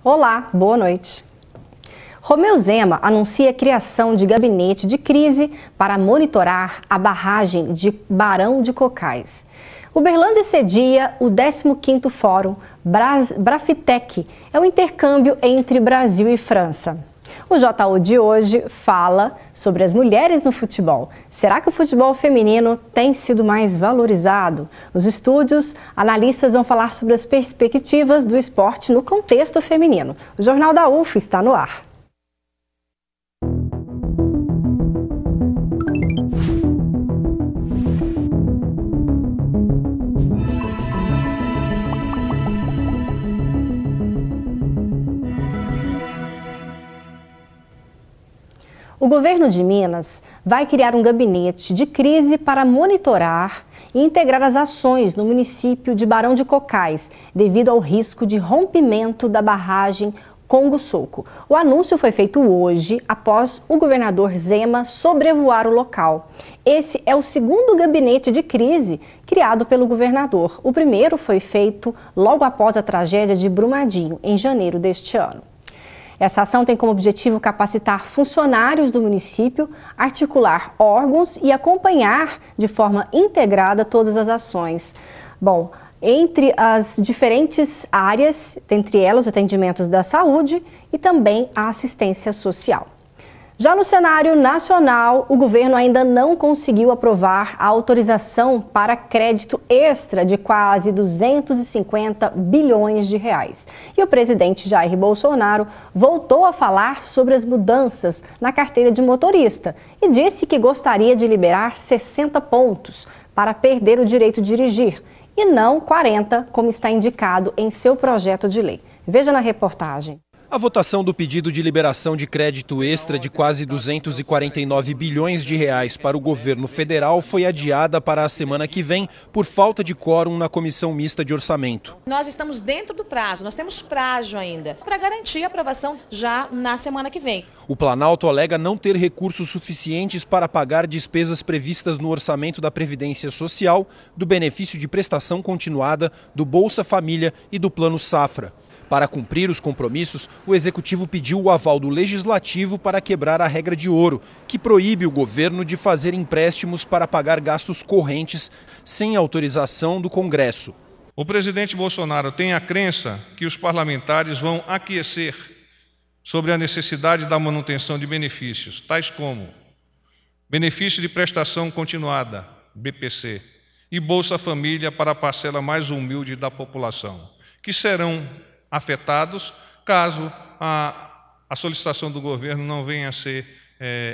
Olá, boa noite. Romeu Zema anuncia a criação de gabinete de crise para monitorar a barragem de Barão de Cocais. Uberlândia cedia o 15º Fórum Brafitec, é um intercâmbio entre Brasil e França. O JU de hoje fala sobre as mulheres no futebol. Será que o futebol feminino tem sido mais valorizado? Nos estúdios, analistas vão falar sobre as perspectivas do esporte no contexto feminino. O Jornal da UF está no ar. O governo de Minas vai criar um gabinete de crise para monitorar e integrar as ações no município de Barão de Cocais, devido ao risco de rompimento da barragem Congo Soco. O anúncio foi feito hoje, após o governador Zema sobrevoar o local. Esse é o segundo gabinete de crise criado pelo governador. O primeiro foi feito logo após a tragédia de Brumadinho, em janeiro deste ano. Essa ação tem como objetivo capacitar funcionários do município, articular órgãos e acompanhar de forma integrada todas as ações. Bom, entre as diferentes áreas, dentre elas os atendimentos da saúde e também a assistência social. Já no cenário nacional, o governo ainda não conseguiu aprovar a autorização para crédito extra de quase 250 bilhões de reais. E o presidente Jair Bolsonaro voltou a falar sobre as mudanças na carteira de motorista e disse que gostaria de liberar 60 pontos para perder o direito de dirigir e não 40, como está indicado em seu projeto de lei. Veja na reportagem. A votação do pedido de liberação de crédito extra de quase 249 bilhões de reais para o governo federal foi adiada para a semana que vem por falta de quórum na Comissão Mista de Orçamento. Nós estamos dentro do prazo, nós temos prazo ainda para garantir a aprovação já na semana que vem. O Planalto alega não ter recursos suficientes para pagar despesas previstas no orçamento da Previdência Social, do benefício de prestação continuada, do Bolsa Família e do Plano Safra. Para cumprir os compromissos, o Executivo pediu o aval do Legislativo para quebrar a regra de ouro, que proíbe o governo de fazer empréstimos para pagar gastos correntes sem autorização do Congresso. O presidente Bolsonaro tem a crença que os parlamentares vão aquecer sobre a necessidade da manutenção de benefícios, tais como benefício de prestação continuada, BPC, e Bolsa Família para a parcela mais humilde da população, que serão afetados caso a solicitação do governo não venha a ser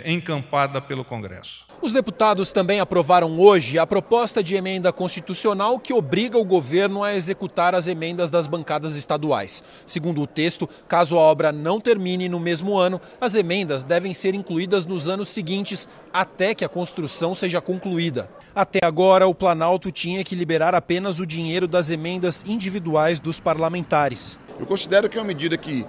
encampada pelo Congresso. Os deputados também aprovaram hoje a proposta de emenda constitucional que obriga o governo a executar as emendas das bancadas estaduais. Segundo o texto, caso a obra não termine no mesmo ano, as emendas devem ser incluídas nos anos seguintes até que a construção seja concluída. Até agora, o Planalto tinha que liberar apenas o dinheiro das emendas individuais dos parlamentares. Eu considero que é uma medida que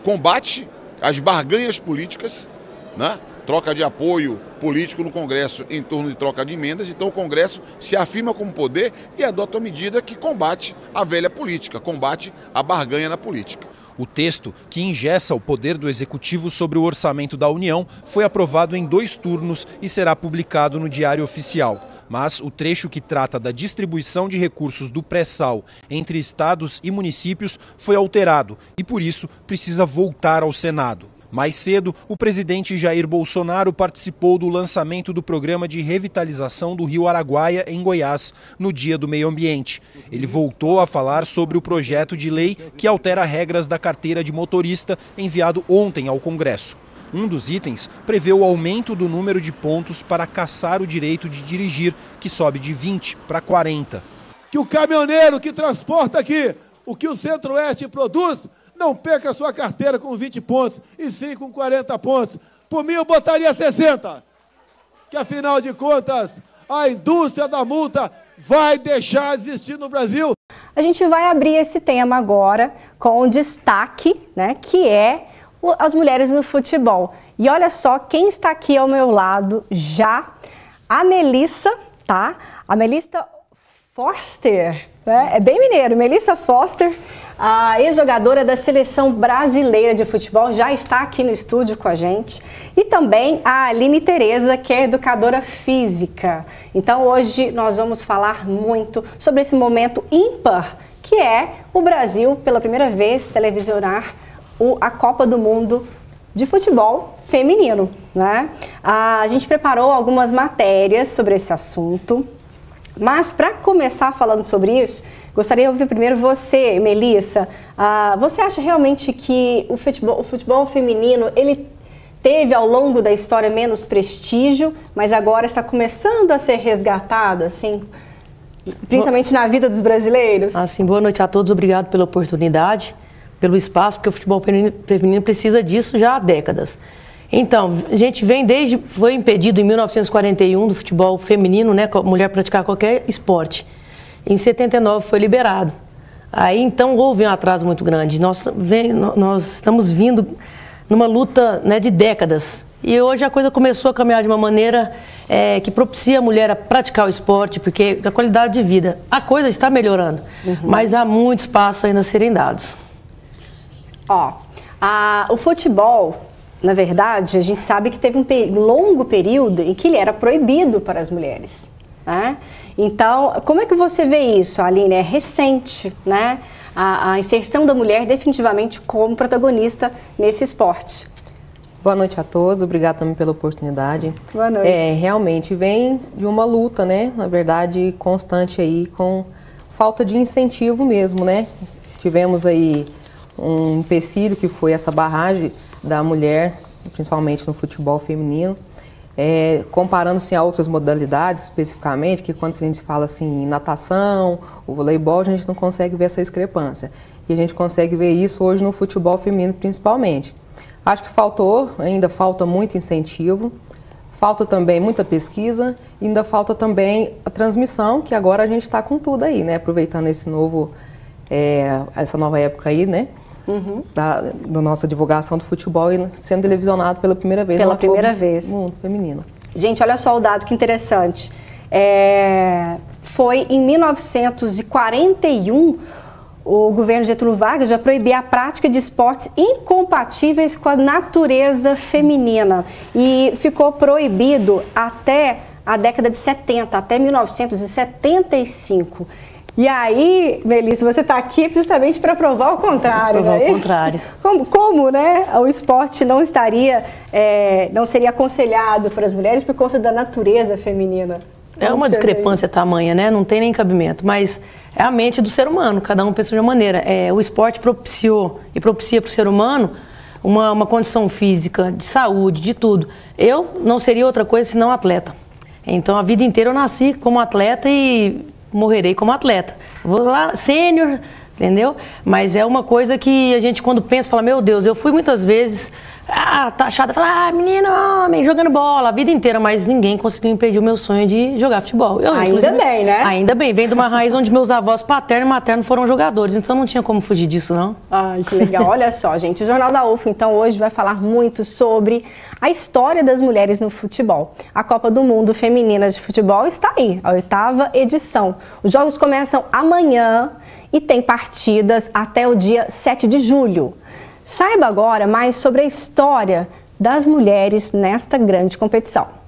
combate as barganhas políticas, né? Troca de apoio político no Congresso em torno de troca de emendas. Então o Congresso se afirma como poder e adota uma medida que combate a velha política, combate a barganha na política. O texto, que engessa o poder do Executivo sobre o orçamento da União, foi aprovado em 2 turnos e será publicado no Diário Oficial. Mas o trecho que trata da distribuição de recursos do pré-sal entre estados e municípios foi alterado e, por isso, precisa voltar ao Senado. Mais cedo, o presidente Jair Bolsonaro participou do lançamento do programa de revitalização do Rio Araguaia, em Goiás, no Dia do Meio Ambiente. Ele voltou a falar sobre o projeto de lei que altera regras da carteira de motorista, enviado ontem ao Congresso. Um dos itens prevê o aumento do número de pontos para cassar o direito de dirigir, que sobe de 20 para 40. Que o caminhoneiro que transporta aqui o que o Centro-Oeste produz não perca a sua carteira com 20 pontos, e sim com 40 pontos. Por mim, eu botaria 60. Que, afinal de contas, a indústria da multa vai deixar de existir no Brasil. A gente vai abrir esse tema agora com um destaque, né, que é as mulheres no futebol. E olha só quem está aqui ao meu lado já, a Melissa, tá? A Melissa Foster, né? É bem mineiro, Melissa Foster, A ex-jogadora da Seleção Brasileira de Futebol já está aqui no estúdio com a gente. E também a Aline Tereza, que é educadora física. Então hoje nós vamos falar muito sobre esse momento ímpar, que é o Brasil, pela primeira vez, televisionar a Copa do Mundo de Futebol feminino, né? A gente preparou algumas matérias sobre esse assunto, mas para começar falando sobre isso, gostaria de ouvir primeiro você, Melissa. Você acha realmente que o futebol feminino, ele teve ao longo da história menos prestígio, mas agora está começando a ser resgatado, assim, principalmente na vida dos brasileiros? Boa noite a todos, obrigado pela oportunidade, pelo espaço, porque o futebol feminino precisa disso já há décadas. Então, a gente foi impedido em 1941 do futebol feminino, né, a mulher praticar qualquer esporte. Em 79 foi liberado. Aí então houve um atraso muito grande. Nós estamos vindo numa luta, né, de décadas. E hoje a coisa começou a caminhar de uma maneira que propicia a mulher a praticar o esporte, porque a qualidade de vida, a coisa está melhorando, mas há muito espaço ainda a serem dados. O futebol, na verdade, a gente sabe que teve um longo período em que ele era proibido para as mulheres, né? Então, como é que você vê isso, Aline? É recente, né? A inserção da mulher definitivamente como protagonista nesse esporte. Boa noite a todos, obrigado também pela oportunidade. Boa noite. Realmente vem de uma luta, né? Na verdade, constante aí, com falta de incentivo mesmo, né? Tivemos aí um empecilho que foi essa barragem da mulher, principalmente no futebol feminino, comparando-se a outras modalidades especificamente, que quando a gente fala assim, natação, o voleibol, a gente não consegue ver essa discrepância. E a gente consegue ver isso hoje no futebol feminino principalmente. Acho que ainda falta muito incentivo, falta também muita pesquisa, e ainda falta também a transmissão, que agora a gente está com tudo aí, né? Aproveitando essa nova época aí, né? Da nossa divulgação do futebol e sendo televisionado pela primeira vez. Pela primeira vez. No mundo feminino. Gente, olha só o dado que interessante. Foi em 1941 o governo Getúlio Vargas já proibia a prática de esportes incompatíveis com a natureza feminina. E ficou proibido até a década de 70, até 1975. E aí, Melissa, você está aqui justamente para provar o contrário, provar o contrário. Como, né, o esporte não seria aconselhado para as mulheres por conta da natureza feminina? É uma discrepância tamanha, né? Não tem nem cabimento, mas é a mente do ser humano, cada um pensa de uma maneira. O esporte propiciou e propicia para o ser humano uma condição física, de saúde, de tudo. Eu não seria outra coisa senão atleta. Então, a vida inteira eu nasci como atleta e morrerei como atleta. Vou lá, sênior, entendeu? Mas é uma coisa que a gente, quando pensa, fala, meu Deus, eu fui muitas vezes taxada, fala, menino, homem, jogando bola a vida inteira, mas ninguém conseguiu impedir o meu sonho de jogar futebol. Ainda bem, né? Ainda bem, vem de uma raiz onde meus avós paterno e materno foram jogadores, então não tinha como fugir disso, não. Ai, que legal. Olha só, gente, o Jornal da UFO, então, hoje vai falar muito sobre a história das mulheres no futebol. A Copa do Mundo Feminina de Futebol está aí, a 8ª edição. Os jogos começam amanhã e tem partidas até o dia 7 de julho. Saiba agora mais sobre a história das mulheres nesta grande competição.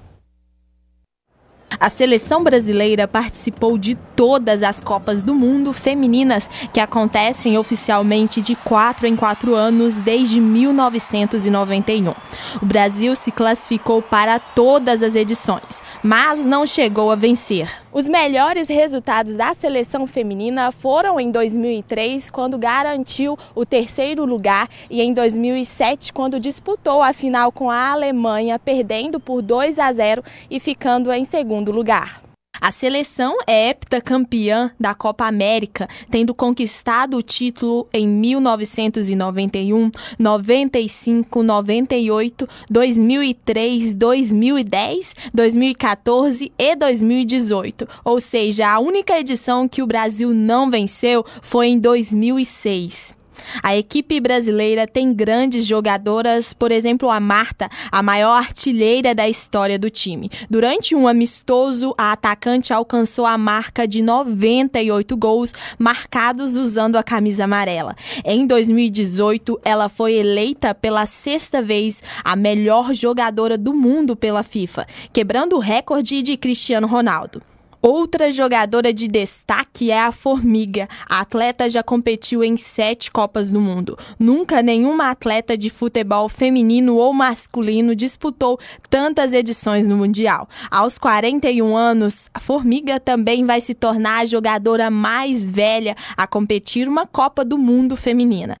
A seleção brasileira participou de todas as Copas do Mundo femininas, que acontecem oficialmente de 4 em 4 anos desde 1991. O Brasil se classificou para todas as edições, mas não chegou a vencer. Os melhores resultados da seleção feminina foram em 2003, quando garantiu o 3º lugar, e em 2007, quando disputou a final com a Alemanha, perdendo por 2-0 e ficando em 2º lugar. A seleção é heptacampeã da Copa América, tendo conquistado o título em 1991, 95, 98, 2003, 2010, 2014 e 2018. Ou seja, a única edição que o Brasil não venceu foi em 2006. A equipe brasileira tem grandes jogadoras, por exemplo, a Marta, a maior artilheira da história do time. Durante um amistoso, a atacante alcançou a marca de 98 gols marcados usando a camisa amarela. Em 2018, ela foi eleita pela 6ª vez a melhor jogadora do mundo pela FIFA, quebrando o recorde de Cristiano Ronaldo. Outra jogadora de destaque é a Formiga. A atleta já competiu em 7 Copas do Mundo. Nunca nenhuma atleta de futebol feminino ou masculino disputou tantas edições no Mundial. Aos 41 anos, a Formiga também vai se tornar a jogadora mais velha a competir uma Copa do Mundo feminina.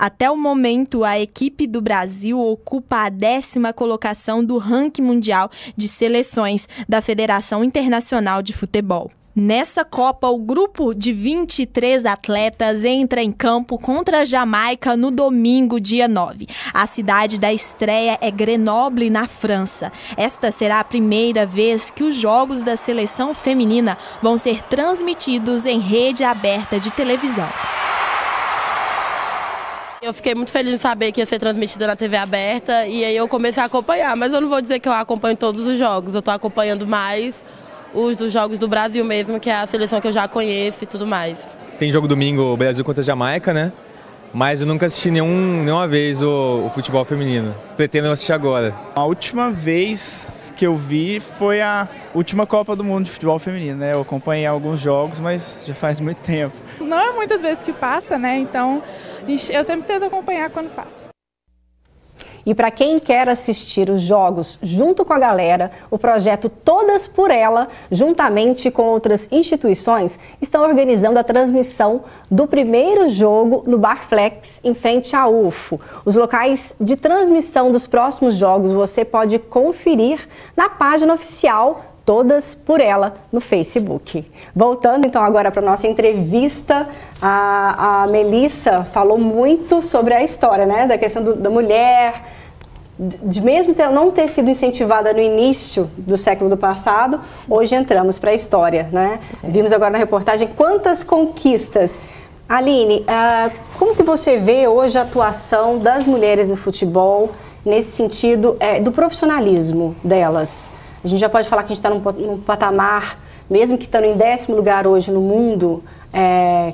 Até o momento, a equipe do Brasil ocupa a 10ª colocação do ranking mundial de seleções da Federação Internacional de Futebol. Nessa Copa, o grupo de 23 atletas entra em campo contra a Jamaica no domingo, dia 9. A cidade da estreia é Grenoble, na França. Esta será a primeira vez que os jogos da seleção feminina vão ser transmitidos em rede aberta de televisão. Eu fiquei muito feliz em saber que ia ser transmitida na TV aberta e aí eu comecei a acompanhar, mas eu não vou dizer que eu acompanho todos os jogos, eu estou acompanhando mais os dos jogos do Brasil mesmo, que é a seleção que eu já conheço e tudo mais. Tem jogo domingo Brasil contra a Jamaica, né? Mas eu nunca assisti nenhuma vez o futebol feminino. Pretendo assistir agora. A última vez que eu vi foi a última Copa do Mundo de futebol feminino, né? Eu acompanhei alguns jogos, mas já faz muito tempo. Não é muitas vezes que passa, né? Então eu sempre tento acompanhar quando passa. E para quem quer assistir os jogos junto com a galera, o projeto Todas por Ela, juntamente com outras instituições, estão organizando a transmissão do primeiro jogo no Barflex, em frente à UFO. Os locais de transmissão dos próximos jogos você pode conferir na página oficial Todas por Ela no Facebook. Voltando então agora para a nossa entrevista, a Melissa falou muito sobre a história, né, da questão da mulher, de mesmo não ter sido incentivada no início do século passado, hoje entramos para a história, né? Vimos agora na reportagem quantas conquistas. Aline, como que você vê hoje a atuação das mulheres no futebol, nesse sentido do profissionalismo delas? A gente já pode falar que a gente está num patamar, mesmo que estando em 10º lugar hoje no mundo,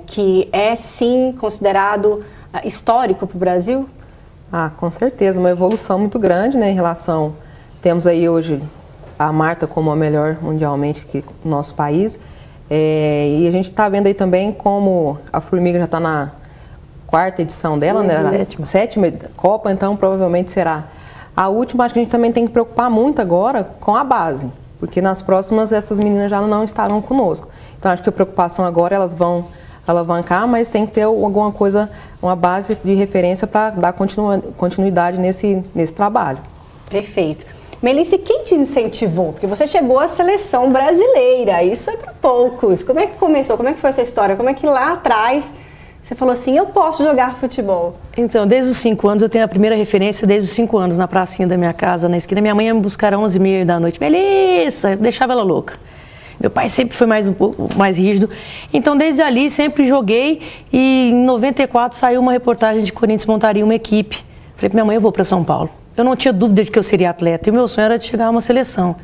que é sim considerado histórico para o Brasil? Ah, com certeza, uma evolução muito grande, né, em relação... Temos aí hoje a Marta como a melhor mundialmente aqui no nosso país. E a gente está vendo aí também como a Formiga já está na 4ª edição dela, né? 7ª Copa, então provavelmente será a última. Acho que a gente também tem que preocupar muito agora com a base, porque nas próximas essas meninas já não estarão conosco. Então acho que a preocupação agora, elas vão alavancar, mas tem que ter alguma coisa, uma base de referência para dar continuidade nesse trabalho. Perfeito. Melissa, quem te incentivou? Porque você chegou à seleção brasileira, isso é para poucos. Como é que começou? Como é que foi essa história? Como é que lá atrás você falou assim, eu posso jogar futebol? Então, desde os 5 anos, eu tenho a primeira referência desde os 5 anos, na pracinha da minha casa, na esquina. Minha mãe ia me buscar às 11h30 da noite. Melissa, eu deixava ela louca. Meu pai sempre foi um pouco mais rígido. Então, desde ali, sempre joguei. E em 94 saiu uma reportagem de Corinthians montaria uma equipe. Falei pra minha mãe, eu vou para São Paulo. Eu não tinha dúvida de que eu seria atleta. E o meu sonho era de chegar a uma seleção.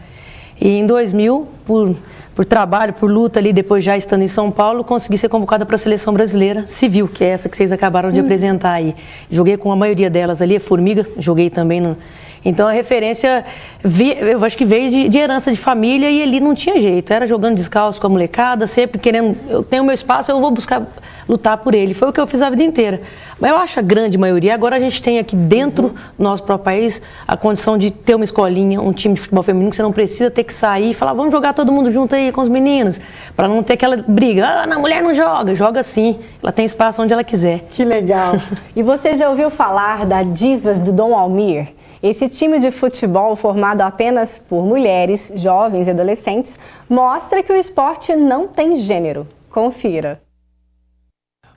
E em 2000, por trabalho, por luta ali, depois já estando em São Paulo, consegui ser convocada para a Seleção Brasileira Civil, que é essa que vocês acabaram de apresentar aí. Joguei com a maioria delas ali, a Formiga, joguei também no... Então a referência, eu acho que veio de herança de família e ali não tinha jeito. Era jogando descalço com a molecada, sempre querendo, eu tenho meu espaço, eu vou buscar lutar por ele. Foi o que eu fiz a vida inteira. Mas eu acho a grande maioria. Agora a gente tem aqui dentro do nosso próprio país a condição de ter uma escolinha, um time de futebol feminino, que você não precisa ter que sair e falar, vamos jogar todo mundo junto aí com os meninos, para não ter aquela briga. Ah, a mulher não joga, joga sim. Ela tem espaço onde ela quiser. Que legal. E você já ouviu falar da Divas do Dom Almir? Esse time de futebol, formado apenas por mulheres, jovens e adolescentes, mostra que o esporte não tem gênero. Confira.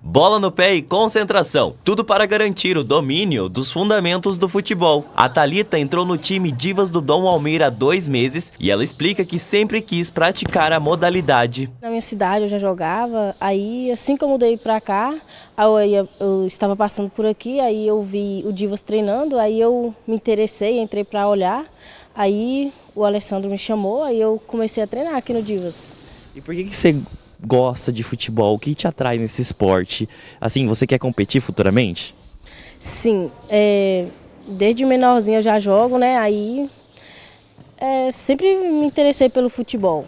bola no pé e concentração, tudo para garantir o domínio dos fundamentos do futebol. A Thalita entrou no time Divas do Dom Almir há 2 meses e ela explica que sempre quis praticar a modalidade. Na minha cidade eu já jogava, aí assim que eu mudei pra cá, eu estava passando por aqui, aí eu vi o Divas treinando, aí eu me interessei, entrei pra olhar, aí o Alessandro me chamou, aí eu comecei a treinar aqui no Divas. E por que você gosta de futebol? O que te atrai nesse esporte? Assim, você quer competir futuramente? Sim, desde menorzinho eu já jogo, né? Aí sempre me interessei pelo futebol.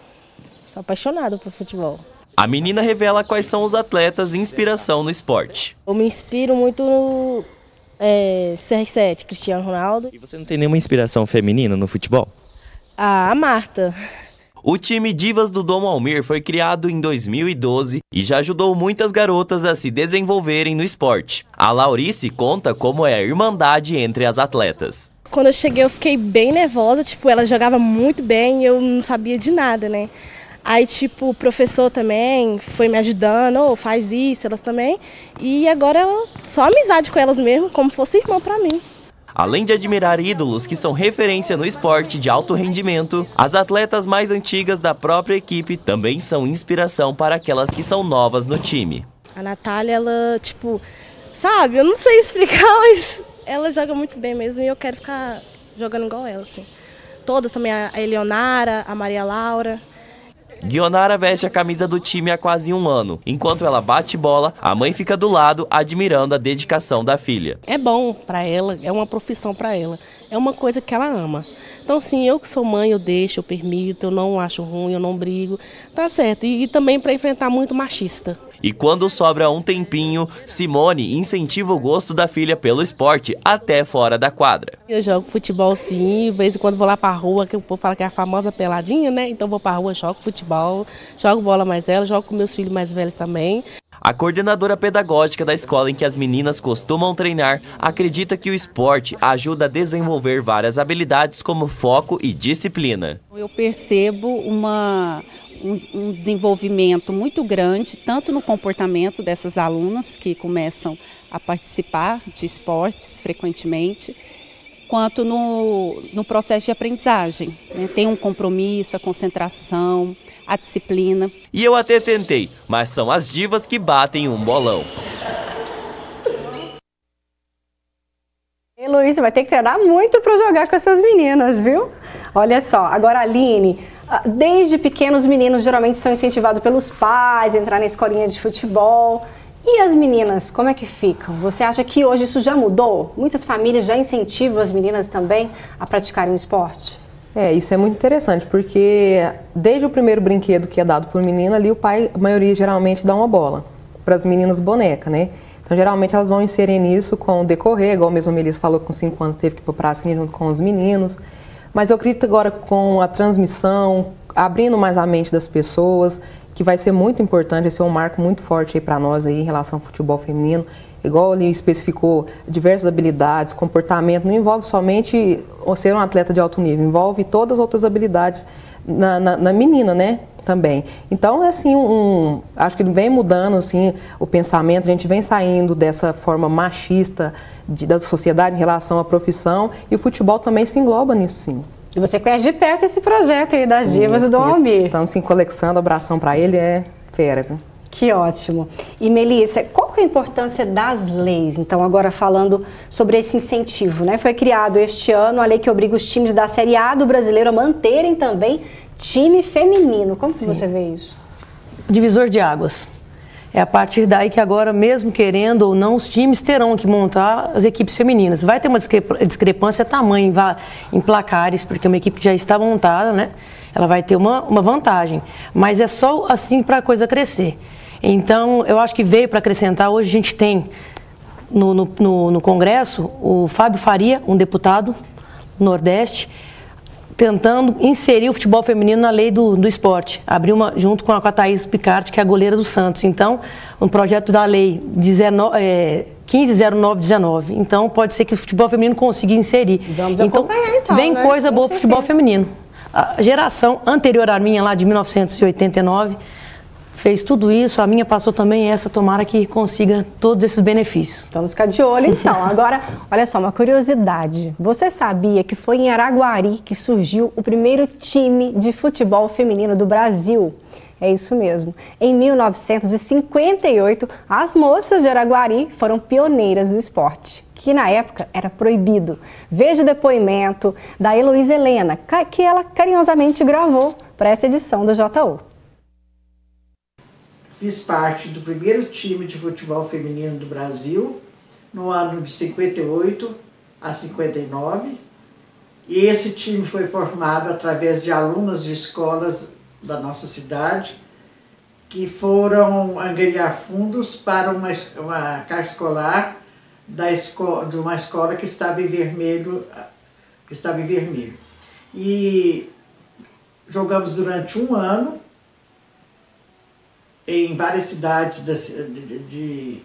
Sou apaixonada por futebol. A menina revela quais são os atletas inspiração no esporte. Eu me inspiro muito no CR7, Cristiano Ronaldo. E você não tem nenhuma inspiração feminina no futebol? A Marta. O time Divas do Dom Almir foi criado em 2012 e já ajudou muitas garotas a se desenvolverem no esporte. A Laurice conta como é a irmandade entre as atletas. Quando eu cheguei eu fiquei bem nervosa, ela jogava muito bem e eu não sabia de nada, né? Aí, o professor também foi me ajudando, faz isso, elas também. E agora só amizade com elas mesmo, como fosse irmã pra mim. Além de admirar ídolos que são referência no esporte de alto rendimento, as atletas mais antigas da própria equipe também são inspiração para aquelas que são novas no time. A Natália, ela, sabe, eu não sei explicar, mas ela joga muito bem mesmo e eu quero ficar jogando igual ela, assim. Todas também, a Eleonara, a Maria Laura. Guionara veste a camisa do time há quase 1 ano. Enquanto ela bate bola, a mãe fica do lado, admirando a dedicação da filha. É bom para ela, é uma profissão para ela, é uma coisa que ela ama. Então, assim, eu que sou mãe, eu deixo, eu permito, eu não acho ruim, eu não brigo, tá certo. E também para enfrentar muito machista. E quando sobra um tempinho, Simone incentiva o gosto da filha pelo esporte até fora da quadra. Eu jogo futebol sim, de vez em quando vou lá pra rua, que o povo fala que é a famosa peladinha, né? Então vou pra rua, jogo futebol, jogo bola mais velha, jogo com meus filhos mais velhos também. A coordenadora pedagógica da escola em que as meninas costumam treinar acredita que o esporte ajuda a desenvolver várias habilidades como foco e disciplina. Eu percebo um desenvolvimento muito grande, tanto no comportamento dessas alunas que começam a participar de esportes frequentemente, quanto no processo de aprendizagem, né? Tem um compromisso, a concentração, a disciplina. E eu até tentei, mas são as divas que batem um bolão. Luiz, vai ter que treinar muito para jogar com essas meninas, viu? Olha só, agora a Aline, desde pequenos os meninos geralmente são incentivados pelos pais a entrar na escolinha de futebol. E as meninas, como é que ficam? Você acha que hoje isso já mudou? Muitas famílias já incentivam as meninas também a praticarem o esporte? Isso é muito interessante, porque desde o primeiro brinquedo que é dado por menina, ali o pai, a maioria geralmente dá uma bola para as meninas boneca, né? Então geralmente elas vão inserir nisso com o decorrer, igual mesmo a Melissa falou, com 5 anos teve que ir para a pracinha junto com os meninos. Mas eu acredito agora com a transmissão, abrindo mais a mente das pessoas, que vai ser muito importante, vai ser um marco muito forte aí para nós aí em relação ao futebol feminino. Igual ele especificou, diversas habilidades, comportamento, não envolve somente ser um atleta de alto nível, envolve todas as outras habilidades na menina, né, também. Então, é assim, acho que vem mudando assim, o pensamento, a gente vem saindo dessa forma machista da sociedade em relação à profissão e o futebol também se engloba nisso, sim. E você conhece de perto esse projeto aí das divas do Dom Almir. Estamos se conexando, abração para ele, é fera, viu? Que ótimo. E Melissa, qual que é a importância das leis? Então, agora falando sobre esse incentivo, né? Foi criado este ano a lei que obriga os times da Série A do Brasileiro a manterem também time feminino. Como que você vê isso? Divisor de águas. É a partir daí que agora, mesmo querendo ou não, os times terão que montar as equipes femininas. Vai ter uma discrepância tamanha em placares, porque uma equipe que já está montada, né? Ela vai ter uma vantagem. Mas é só assim para a coisa crescer. Então, eu acho que veio para acrescentar. Hoje a gente tem no Congresso o Fábio Faria, um deputado do Nordeste, tentando inserir o futebol feminino na lei do esporte. Abriu junto com a Thaís Picard, que é a goleira do Santos. Então, um projeto da lei 150919. Então, pode ser que o futebol feminino consiga inserir. Vamos acompanhar, então, vem né? coisa boa para o futebol feminino. A geração anterior à minha, lá de 1989, fez tudo isso, a minha passou também essa, tomara que consiga todos esses benefícios. Vamos ficar de olho então. Agora, olha só, uma curiosidade. Você sabia que foi em Araguari que surgiu o primeiro time de futebol feminino do Brasil? É isso mesmo. Em 1958, as moças de Araguari foram pioneiras do esporte, que na época era proibido. Veja o depoimento da Heloísa Helena, que ela carinhosamente gravou para essa edição do JU. Fiz parte do primeiro time de futebol feminino do Brasil, no ano de 58 a 59. E esse time foi formado através de alunas de escolas da nossa cidade, que foram angariar fundos para uma caixa escolar de uma escola que estava em vermelho. E jogamos durante um ano em várias cidades de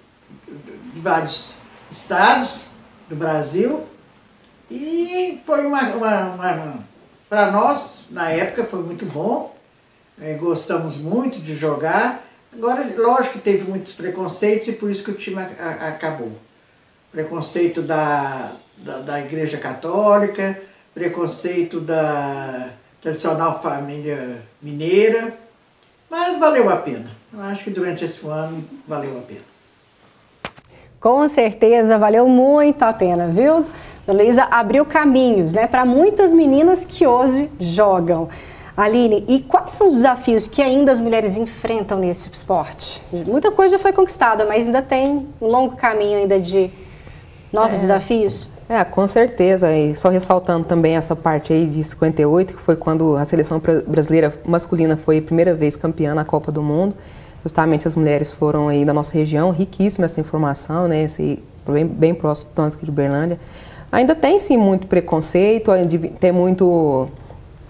vários estados do Brasil, e foi para nós, na época, foi muito bom. Gostamos muito de jogar. Agora, lógico que teve muitos preconceitos e por isso que o time acabou. Preconceito da Igreja Católica, preconceito da tradicional família mineira, mas valeu a pena. Eu acho que durante esse ano valeu a pena. Com certeza, valeu muito a pena, viu? A Luísa abriu caminhos, né, para muitas meninas que hoje jogam. Aline, e quais são os desafios que ainda as mulheres enfrentam nesse esporte? Muita coisa já foi conquistada, mas ainda tem um longo caminho ainda de novos desafios? Com certeza. E só ressaltando também essa parte aí de 58, que foi quando a seleção brasileira masculina foi a primeira vez campeã na Copa do Mundo. Justamente as mulheres foram aí da nossa região, riquíssima essa informação, né? Bem próximo do aqui de Uberlândia. Ainda tem sim muito preconceito, tem muito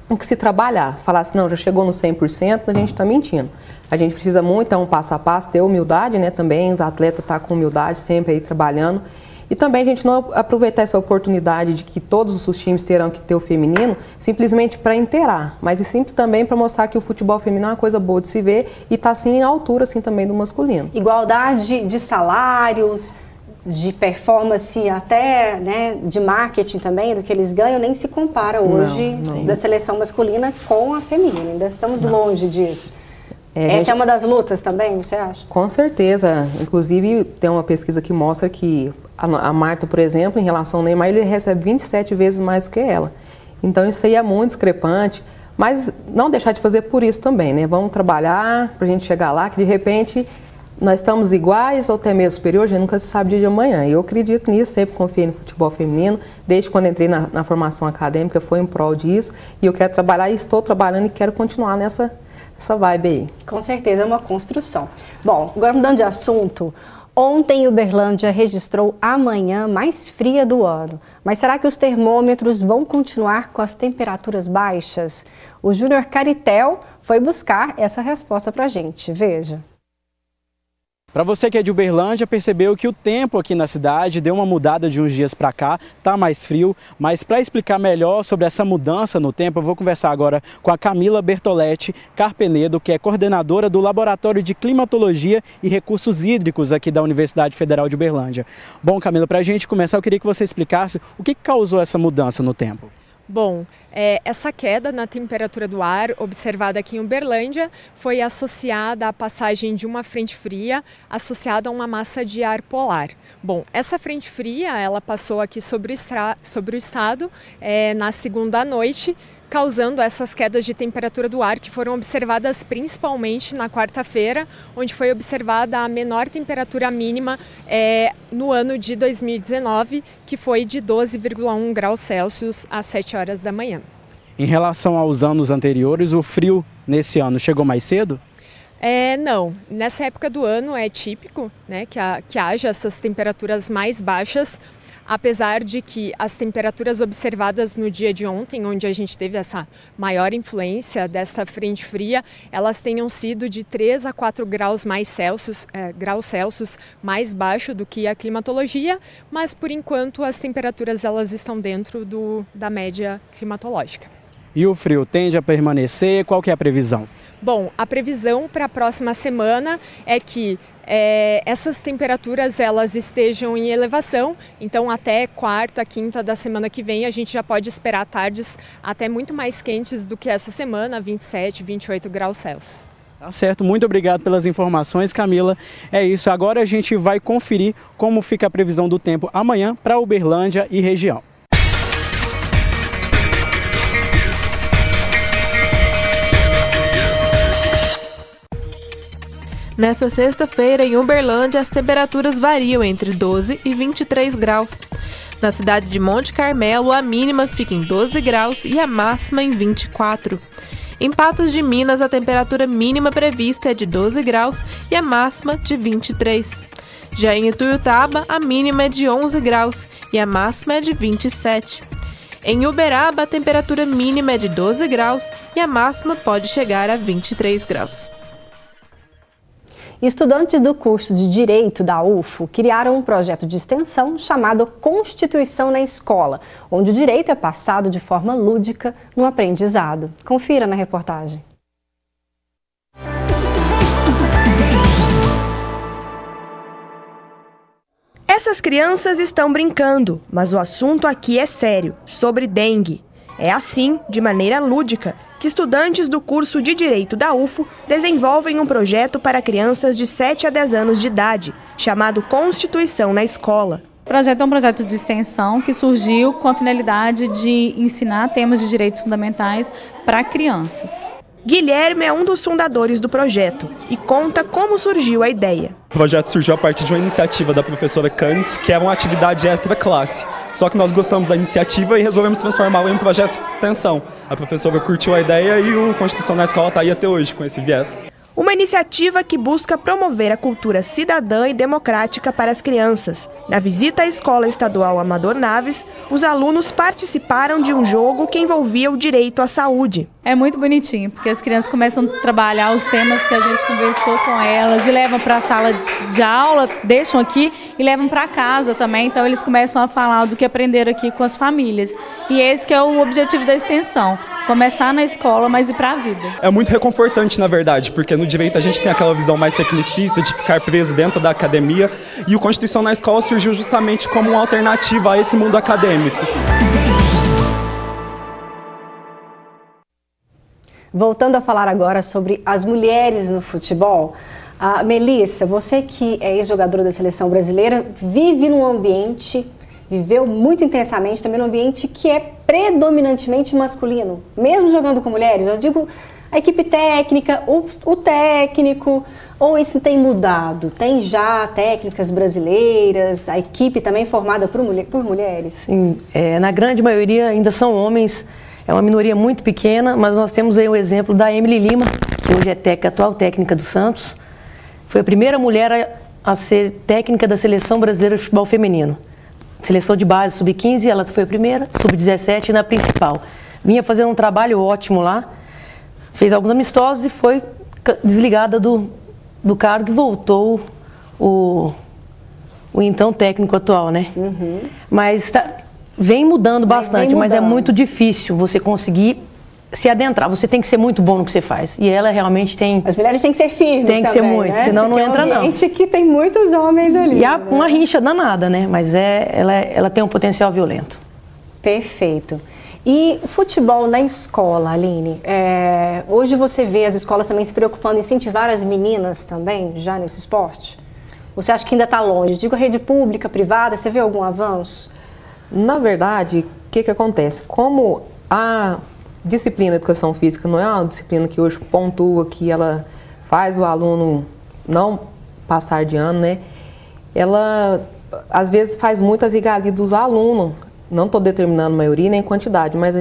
o que se trabalhar. Falar assim, não, já chegou no 100%, a gente está mentindo. A gente precisa muito, um passo a passo, ter humildade, né, também, os atletas estão com humildade, sempre aí trabalhando. E também a gente não aproveitar essa oportunidade de que todos os times terão que ter o feminino, simplesmente para inteirar, mas e sempre também para mostrar que o futebol feminino é uma coisa boa de se ver e está assim em altura assim, também do masculino. Igualdade de salários, de performance, até, né, de marketing também, do que eles ganham, nem se compara hoje da seleção masculina com a feminina. Ainda estamos longe disso. Essa é uma das lutas também, você acha? Com certeza. Inclusive, tem uma pesquisa que mostra que a Marta, por exemplo, em relação ao Neymar, ele recebe 27 vezes mais que ela. Então, isso aí é muito discrepante. Mas não deixar de fazer por isso também, né? Vamos trabalhar para a gente chegar lá, que de repente nós estamos iguais ou até mesmo superior, a gente nunca se sabe dia de amanhã. E eu acredito nisso, sempre confiei no futebol feminino. Desde quando entrei na formação acadêmica, foi em prol disso. E eu quero trabalhar e estou trabalhando e quero continuar nessa vibe aí. Com certeza, é uma construção. Bom, agora mudando de assunto, ontem Uberlândia registrou a manhã mais fria do ano. Mas será que os termômetros vão continuar com as temperaturas baixas? O Júnior Caritel foi buscar essa resposta para a gente. Veja. Para você que é de Uberlândia, percebeu que o tempo aqui na cidade deu uma mudada de uns dias para cá, tá mais frio, mas para explicar melhor sobre essa mudança no tempo, eu vou conversar agora com a Camila Bertoletti Carpenedo, que é coordenadora do Laboratório de Climatologia e Recursos Hídricos aqui da Universidade Federal de Uberlândia. Bom, Camila, para a gente começar, eu queria que você explicasse o que causou essa mudança no tempo. Bom, essa queda na temperatura do ar observada aqui em Uberlândia foi associada à passagem de uma frente fria associada a uma massa de ar polar. Bom, essa frente fria ela passou aqui sobre o estado na segunda noite, causando essas quedas de temperatura do ar que foram observadas principalmente na quarta-feira, onde foi observada a menor temperatura mínima no ano de 2019, que foi de 12,1 graus Celsius às 7 horas da manhã. Em relação aos anos anteriores, o frio nesse ano chegou mais cedo? Não, nessa época do ano é típico, né, que haja essas temperaturas mais baixas, apesar de que as temperaturas observadas no dia de ontem, onde a gente teve essa maior influência desta frente fria, elas tenham sido de 3 a 4 graus Celsius mais baixo do que a climatologia, mas por enquanto as temperaturas elas estão dentro da média climatológica. E o frio tende a permanecer? Qual que é a previsão? Bom, a previsão para a próxima semana é que essas temperaturas elas estejam em elevação, então até quarta, quinta da semana que vem a gente já pode esperar tardes até muito mais quentes do que essa semana, 27, 28 graus Celsius. Tá certo, muito obrigado pelas informações, Camila. É isso, agora a gente vai conferir como fica a previsão do tempo amanhã para Uberlândia e região. Nesta sexta-feira, em Uberlândia, as temperaturas variam entre 12 e 23 graus. Na cidade de Monte Carmelo, a mínima fica em 12 graus e a máxima em 24. Em Patos de Minas, a temperatura mínima prevista é de 12 graus e a máxima de 23. Já em Ituiutaba, a mínima é de 11 graus e a máxima é de 27. Em Uberaba, a temperatura mínima é de 12 graus e a máxima pode chegar a 23 graus. Estudantes do curso de Direito da UFO criaram um projeto de extensão chamado Constituição na Escola, onde o direito é passado de forma lúdica no aprendizado. Confira na reportagem. Essas crianças estão brincando, mas o assunto aqui é sério, sobre dengue. É assim, de maneira lúdica, que estudantes do curso de Direito da UFO desenvolvem um projeto para crianças de 7 a 10 anos de idade, chamado Constituição na Escola. O projeto é um projeto de extensão que surgiu com a finalidade de ensinar temas de direitos fundamentais para crianças. Guilherme é um dos fundadores do projeto e conta como surgiu a ideia. O projeto surgiu a partir de uma iniciativa da professora Canis, que era uma atividade extra-classe. Só que nós gostamos da iniciativa e resolvemos transformá-la em um projeto de extensão. A professora curtiu a ideia e o Constituição na Escola está aí até hoje com esse viés. Uma iniciativa que busca promover a cultura cidadã e democrática para as crianças. Na visita à Escola Estadual Amador Naves, os alunos participaram de um jogo que envolvia o direito à saúde. É muito bonitinho, porque as crianças começam a trabalhar os temas que a gente conversou com elas e levam para a sala de aula, deixam aqui e levam para casa também. Então eles começam a falar do que aprenderam aqui com as famílias. E esse que é o objetivo da extensão, começar na escola, mas ir para a vida. É muito reconfortante, na verdade, porque no direito a gente tem aquela visão mais tecnicista de ficar preso dentro da academia e o Constituição na Escola surgiu justamente como uma alternativa a esse mundo acadêmico. Voltando a falar agora sobre as mulheres no futebol, Melissa, você que é ex-jogadora da seleção brasileira, viveu muito intensamente também num ambiente que é predominantemente masculino, mesmo jogando com mulheres. Eu digo a equipe técnica, o técnico, ou isso tem mudado? Tem já técnicas brasileiras, a equipe também formada por mulheres? Sim, na grande maioria ainda são homens. É uma minoria muito pequena, mas nós temos aí o exemplo da Emily Lima, que hoje é atual técnica do Santos. Foi a primeira mulher a ser técnica da Seleção Brasileira de Futebol Feminino. Seleção de base, sub-15, ela foi a primeira, sub-17 na principal. Vinha fazendo um trabalho ótimo lá, fez alguns amistosos e foi desligada do cargo e voltou o então técnico atual, né? Uhum. Mas vem mudando bastante, mas é muito difícil você conseguir se adentrar. Você tem que ser muito bom no que você faz. E ela realmente tem... As mulheres têm que ser firmes Tem que também, ser muito, né? senão porque não entra, não. É um ambiente que tem muitos homens ali. E há uma rincha danada, né? Mas ela tem um potencial violento. Perfeito. E futebol na escola, Aline? Hoje você vê as escolas também se preocupando em incentivar as meninas também, já nesse esporte? Você acha que ainda está longe? Digo, a rede pública, privada, você vê algum avanço? Na verdade, o que acontece? Como a disciplina de educação física não é uma disciplina que hoje pontua, que ela faz o aluno não passar de ano, né? Ela, às vezes, faz muitas regalias dos alunos. Não estou determinando maioria nem quantidade, mas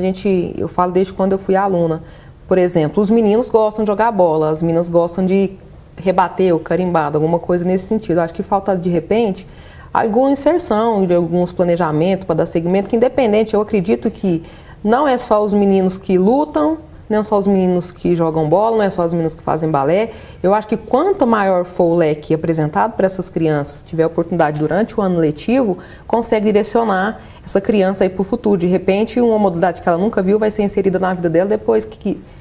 eu falo desde quando eu fui aluna. Por exemplo, os meninos gostam de jogar bola, as meninas gostam de rebater o carimbado, alguma coisa nesse sentido. Acho que falta, de repente, alguma inserção de alguns planejamentos para dar segmento, que independente, eu acredito que não é só os meninos que lutam não é só os meninos que jogam bola, não é só as meninas que fazem balé. Eu acho que quanto maior for o leque apresentado para essas crianças, tiver oportunidade durante o ano letivo, consegue direcionar essa criança aí para o futuro. De repente, uma modalidade que ela nunca viu vai ser inserida na vida dela depois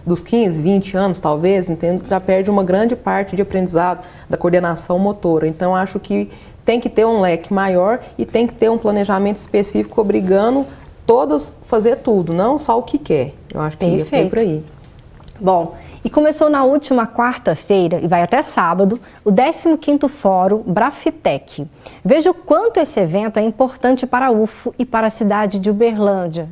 dos 15, 20 anos, talvez, entendo, já perde uma grande parte de aprendizado da coordenação motora. Então, acho que tem que ter um leque maior e tem que ter um planejamento específico obrigando todas a fazer tudo, não só o que quer. Eu acho que é por aí. Bom, e começou na última quarta-feira e vai até sábado o 15º Fórum Brafitec. Veja o quanto esse evento é importante para a UFO e para a cidade de Uberlândia.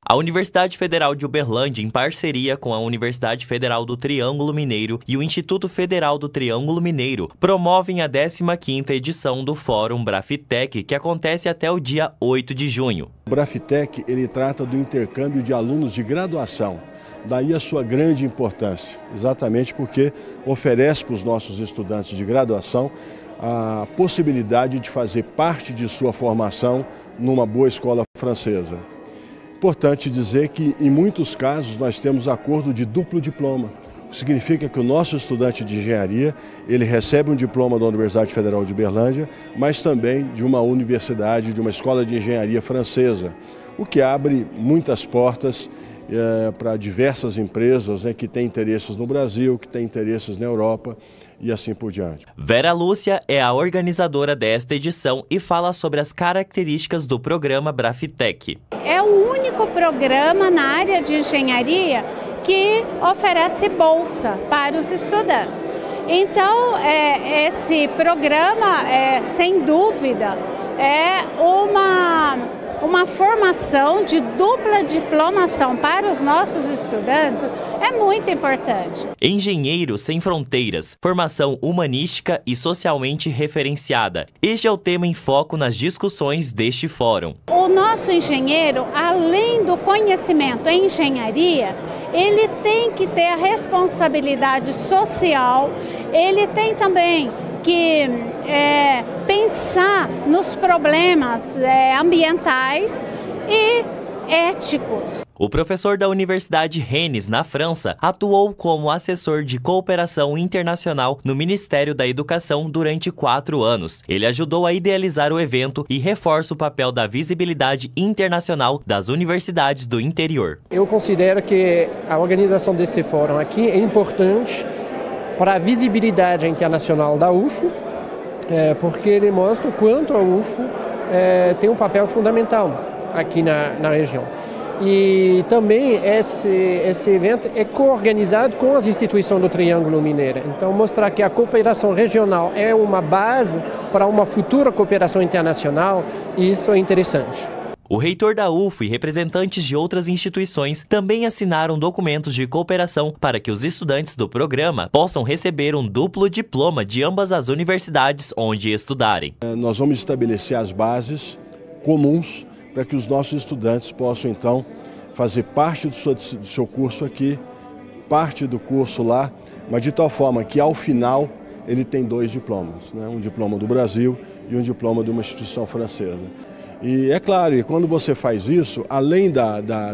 A Universidade Federal de Uberlândia, em parceria com a Universidade Federal do Triângulo Mineiro e o Instituto Federal do Triângulo Mineiro, promovem a 15ª edição do Fórum Brafitec, que acontece até o dia 8 de junho. O Brafitec, ele trata do intercâmbio de alunos de graduação. Daí a sua grande importância, exatamente porque oferece para os nossos estudantes de graduação a possibilidade de fazer parte de sua formação numa boa escola francesa. Importante dizer que, em muitos casos, nós temos acordo de duplo diploma. Significa que o nosso estudante de engenharia, ele recebe um diploma da Universidade Federal de Uberlândia, mas também de uma universidade, de uma escola de engenharia francesa, o que abre muitas portas para diversas empresas que têm interesses no Brasil, que têm interesses na Europa e assim por diante. Vera Lúcia é a organizadora desta edição e fala sobre as características do programa Brafitec. É o único programa na área de engenharia que oferece bolsa para os estudantes. Então, esse programa, sem dúvida, é uma formação de dupla diplomação para os nossos estudantes é muito importante. Engenheiros Sem Fronteiras, formação humanística e socialmente referenciada. Este é o tema em foco nas discussões deste fórum. O nosso engenheiro, além do conhecimento em engenharia, ele tem que ter a responsabilidade social, ele tem também que pensar nos problemas ambientais e éticos. O professor da Universidade Rennes, na França, atuou como assessor de cooperação internacional no Ministério da Educação durante 4 anos. Ele ajudou a idealizar o evento e reforça o papel da visibilidade internacional das universidades do interior. Eu considero que a organização desse fórum aqui é importante para a visibilidade internacional da UFO, porque ele mostra o quanto a UFO tem um papel fundamental aqui na região. E também esse evento é co-organizado com as instituições do Triângulo Mineiro. Então, mostrar que a cooperação regional é uma base para uma futura cooperação internacional, isso é interessante. O reitor da UFO e representantes de outras instituições também assinaram documentos de cooperação para que os estudantes do programa possam receber um duplo diploma de ambas as universidades onde estudarem. Nós vamos estabelecer as bases comuns para que os nossos estudantes possam, então, fazer parte do seu curso aqui, parte do curso lá, mas de tal forma que, ao final, ele tem 2 diplomas, né? Um diploma do Brasil e um diploma de uma instituição francesa. E é claro, e quando você faz isso, além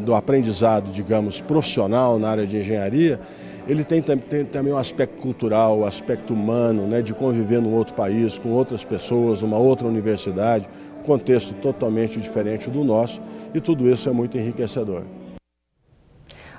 do aprendizado, digamos, profissional na área de engenharia, ele tem também um aspecto cultural, um aspecto humano, né, de conviver num outro país, com outras pessoas, uma outra universidade, um contexto totalmente diferente do nosso, e tudo isso é muito enriquecedor.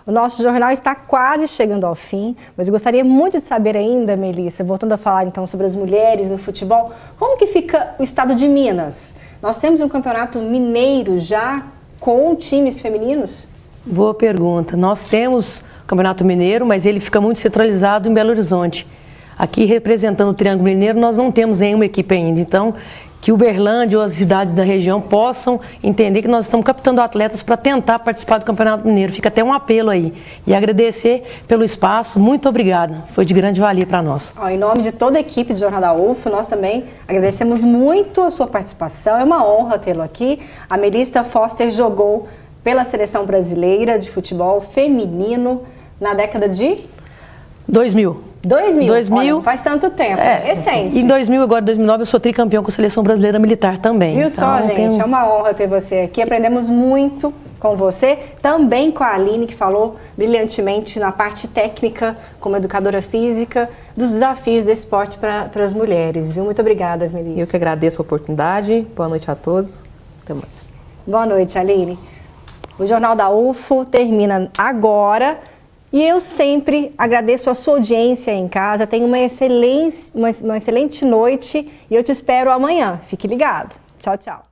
O nosso jornal está quase chegando ao fim, mas eu gostaria muito de saber ainda, Melissa, voltando a falar então sobre as mulheres no futebol, como que fica o estado de Minas? Nós temos um campeonato mineiro já com times femininos? Boa pergunta. Nós temos o campeonato mineiro, mas ele fica muito centralizado em Belo Horizonte. Aqui, representando o Triângulo Mineiro, nós não temos nenhuma equipe ainda. Então, que Uberlândia ou as cidades da região possam entender que nós estamos captando atletas para tentar participar do Campeonato Mineiro. Fica até um apelo aí. E agradecer pelo espaço. Muito obrigada. Foi de grande valia para nós. Em nome de toda a equipe do Jornal da UFO, nós também agradecemos muito a sua participação. É uma honra tê-lo aqui. A Melissa Foster jogou pela Seleção Brasileira de Futebol Feminino na década de 2000. 2000? Olha, faz tanto tempo, recente. Em 2000, agora 2009, eu sou tricampeão com a Seleção Brasileira Militar também. Viu então, só, gente? É uma honra ter você aqui. Aprendemos muito com você, também com a Aline, que falou brilhantemente na parte técnica, como educadora física, dos desafios do esporte para as mulheres, viu? Muito obrigada, Melissa. Eu que agradeço a oportunidade. Boa noite a todos. Até mais. Boa noite, Aline. O Jornal da UFO termina agora e eu sempre agradeço a sua audiência em casa. Tenha uma excelente noite e eu te espero amanhã. Fique ligado. Tchau, tchau.